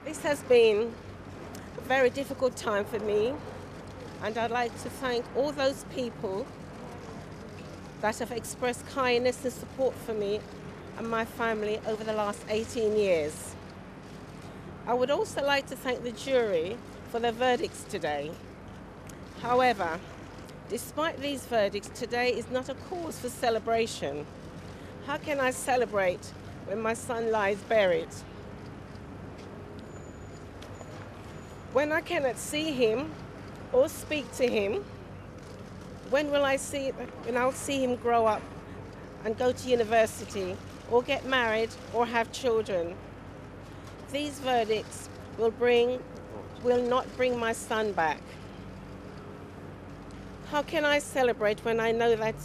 This has been a very difficult time for me, and I'd like to thank all those people that have expressed kindness and support for me and my family over the last 18 years. I would also like to thank the jury for their verdicts today. However, despite these verdicts, today is not a cause for celebration. How can I celebrate when my son lies buried? When I cannot see him or speak to him, when I'll see him grow up and go to university or get married or have children? These verdicts will not bring my son back. How can I celebrate when I know that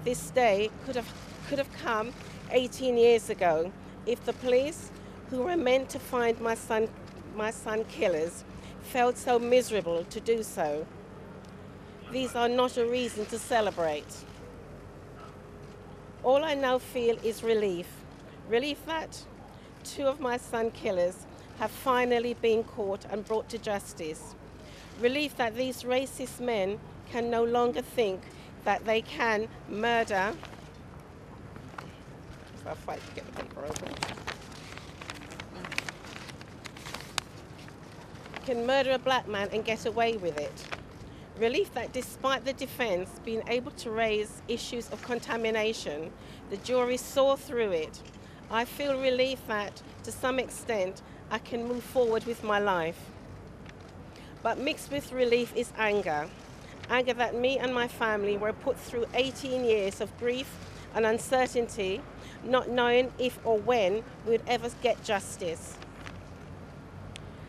this day could have come 18 years ago if the police who were meant to find my son killers felt so miserable to do so? These are not a reason to celebrate. All I now feel is relief. Relief that two of my son killers have finally been caught and brought to justice. Relief that these racist men can no longer think that they can murder. I'll fight to get the paper open. Can murder a black man and get away with it. Relief that despite the defense being able to raise issues of contamination, the jury saw through it. I feel relief that, to some extent, I can move forward with my life. But mixed with relief is anger. Anger that me and my family were put through 18 years of grief and uncertainty, not knowing if or when we'd ever get justice.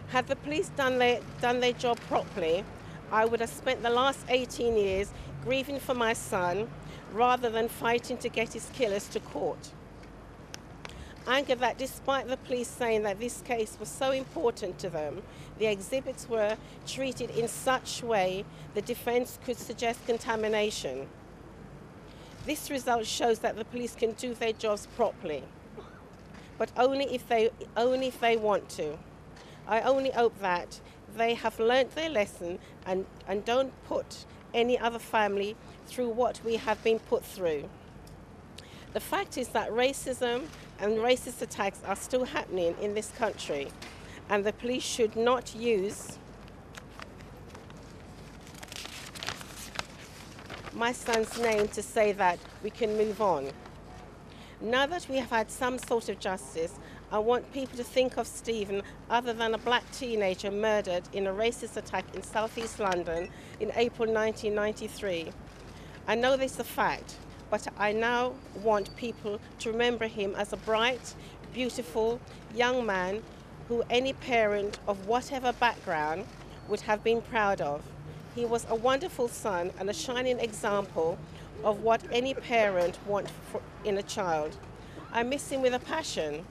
Had the police done their job properly, I would have spent the last 18 years grieving for my son rather than fighting to get his killers to court. Anger that despite the police saying that this case was so important to them, the exhibits were treated in such way the defense could suggest contamination. This result shows that the police can do their jobs properly, but only if they want to. I only hope that they have learnt their lesson and don't put any other family through what we have been put through. The fact is that racism and racist attacks are still happening in this country, and the police should not use my son's name to say that we can move on. Now that we have had some sort of justice, I want people to think of Stephen other than a black teenager murdered in a racist attack in southeast London in April 1993. I know this is a fact, but I now want people to remember him as a bright, beautiful young man who any parent of whatever background would have been proud of. He was a wonderful son and a shining example of what any parent wants in a child. I miss him with a passion.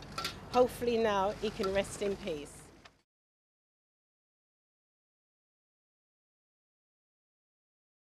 Hopefully now he can rest in peace.